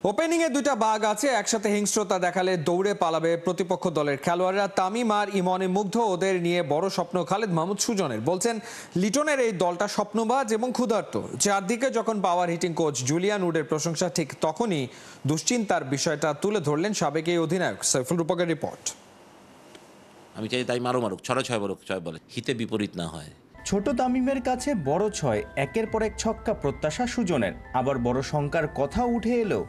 Opening এ দুইটা বাঘ আছে, একসাথে হিংস্রতা দেখালে দৌড়ে পালাবে প্রতিপক্ষ দলের খেলোয়াড়রা। তামিম আর ইমনে মুগ্ধ, ওদের নিয়ে বড় স্বপ্ন খালেদ মাহমুদ সুজনের। বলছেন লিটনের এই দলটা স্বপ্নবাজ এবং ক্ষুধার্ত। চারদিকে যখন পাওয়ার হিটিং কোচ জুলিয়ান উডের প্রশংসা, ঠিক তখনই দুশ্চিন্তার বিষয়টা তুলে ধরলেন সাবেক এই অধিনায়ক। সাইফুল রূপকের রিপোর্ট। আমি চাই তাই মারুক, ছয় বলুক, ছয় বলে হিতে বিপরীত না হয়। ছোট তামিমের কাছে বড় ছয়, একের পর এক ছক্কা প্রত্যাশা সুজনের। আবার বড় শঙ্কার কথাও উঠে এলো।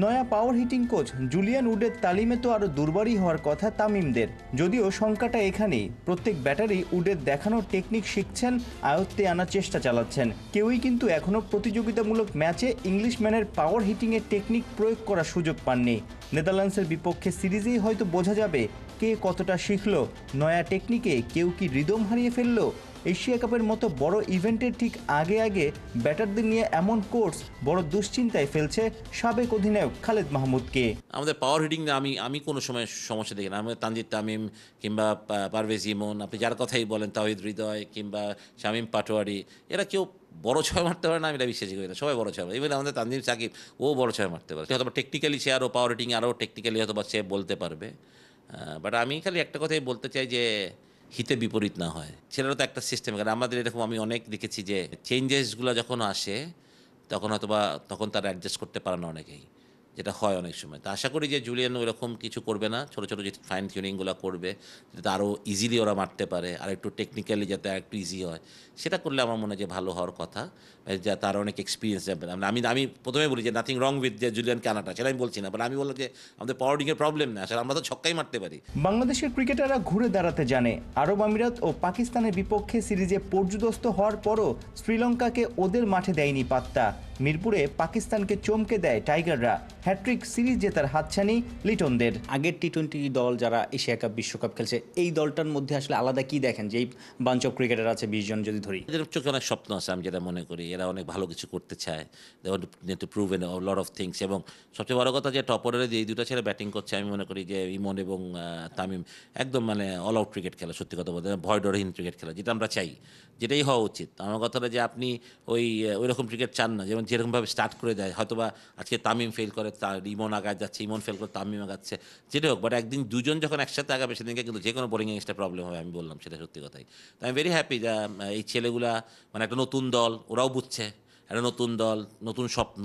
নয়া পাওয়ার হিটিং কোচ জুলিয়ান উডের তালিমে তো আরও দুর্বারই হওয়ার কথা তামিমদের। যদিও শঙ্কাটা এখানেই, প্রত্যেক ব্যাটারি উডের দেখানো টেকনিক শিখছেন, আয়ত্তে আনার চেষ্টা চালাচ্ছেন। কেউই কিন্তু এখনও প্রতিযোগিতামূলক ম্যাচে ইংলিশম্যানের পাওয়ার হিটিংয়ের টেকনিক প্রয়োগ করার সুযোগ পাননি। নেদারল্যান্ডসের বিপক্ষে সিরিজেই হয়তো বোঝা যাবে কে কতটা শিখলো। নয়া টেকনিকে কেউ কি রিদম হারিয়ে ফেললো? এশিয়া কাপের মতো বড় ইভেন্টের ঠিক আগে আগে ব্যাটারদের নিয়ে এমন কোর্স বড় দুশ্চিন্তায় ফেলছে সাবেক অধিনায়ক খালেদ মাহমুদকে। আমাদের পাওয়ার হিটিং আমি কোনো সময় সমস্যা দেখি না। আমাদের তানজিদ তামিম কিংবা পারভেজ ইমন, আপনি যার কথাই বলেন, তাওহিদ হৃদয় কিংবা শামীম পাটোয়ারি, এরা কেউ বড় ছয় মারতে পারে না, আমি এটা বিশ্বাসই করি না। সবাই বড় ছয় মারে। ইভেন আমাদের তানজিম সাকিব, ও বড় ছয় মারতে পারে। হয়তো টেকনিক্যালি সে আরও পাওয়ার হিটিং আরও টেকনিক্যালি হয়তো বা সে বলতে পারবে। বাট আমি খালি একটা কথাই বলতে চাই যে হিতে বিপরীত না হয়। ছেলেরা তো একটা সিস্টেম, কারণ আমাদের এরকম আমি অনেক দেখেছি যে চেঞ্জেসগুলো যখন আসে তখন হয়তো বা তখন তারা অ্যাডজাস্ট করতে পারে না অনেকেই, যেটা হয় অনেক সময়। তো আশা করি যে জুলিয়ান ওইরকম কিছু করবে না, ছোটো ছোটো যে ফাইন টিউনিংগুলো করবে যাতে আরও ইজিলি ওরা মারতে পারে, আর একটু টেকনিক্যালি যাতে একটু ইজি হয়, সেটা করলে আমার মনে হয় যে ভালো হওয়ার কথা। যা তার অনেক এক্সপিরিয়েন্স যাবে। আমি প্রথমে বলি যে নাথিং রং উইথ যে জুলিয়ানকে আনাটা, সেটা আমি বলছি না, বাট আমি বললাম যে আমাদের পাওয়ারিংয়ের প্রবলেম না, আসলে আমরা তো ছক্কাই মারতে পারি। বাংলাদেশের ক্রিকেটাররা ঘুরে দাঁড়াতে জানে। আরব আমিরাত ও পাকিস্তানের বিপক্ষে সিরিজে পর্যুদস্ত হওয়ার পরও শ্রীলঙ্কাকে ওদের মাঠে দেয়নি পাত্তা। মিরপুরে পাকিস্তানকে চমকে দেয় টাইগাররা। হ্যাট্রিক সিরিজ জেতার হাতছানি লিটনদের। আগের টি-20 দল যারা এশিয়া কাপ বিশ্বকাপ খেলছে, এই দলটার মধ্যে আসলে আলাদা কি দেখেন যে এই বাঞ্চ অফ ক্রিকেটার আছে 20 জন যদি ধরি? এদের চোখে অনেক স্বপ্ন আছে, আমি যেটা মনে করি। এরা অনেক ভালো কিছু করতে চায়, they want to prove a lot of things. এবং সবচেয়ে বড় কথা যে টপ অর্ডারে যে এই দুটো ছেলে ব্যাটিং করছে, আমি মনে করি যে ইমন এবং তামিম একদম মানে অল আউট ক্রিকেট খেলা, সত্যি কথা বলতে ভয় ডরহীন ক্রিকেট খেলা, যেটা আমরা চাই, যেটাই হওয়া উচিত। আমার কথাটা যে আপনি ওই রকম ক্রিকেট চান না, যেমন যেরকমভাবে স্টার্ট করে দেয়, হয়তোবা আজকে তামিম ফেল করে, তার ইমন আগায় যাচ্ছে, ইমন ফেল করে তামিম আগাচ্ছে, যেটা হোক। বাট একদিন দুজন যখন একসাথে আগাবে, সেদিনকে কিন্তু যে কোনো বোলিং এগেন্সটা প্রবলেম হবে, আমি বললাম, সেটা সত্যি কথাই। তো আমি ভেরি হ্যাপি যে এই ছেলেগুলা মানে একটা নতুন দল, ওরাও বুঝছে একটা নতুন দল, নতুন স্বপ্ন,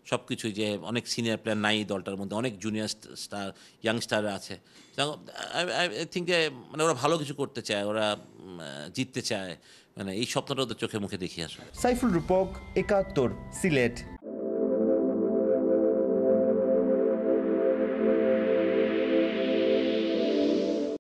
সব কিছুই, যে অনেক সিনিয়র প্লেয়ার নাই দলটার মধ্যে, অনেক জুনিয়র স্টার, ইয়াংস্টার আছে। আই থিঙ্ক যে মানে ওরা ভালো কিছু করতে চায়, ওরা জিততে চায়, মানে এই স্বপ্নটা ওদের চোখে মুখে দেখি আসলে। সাইফুল রূপক, ৭১, সিলেট।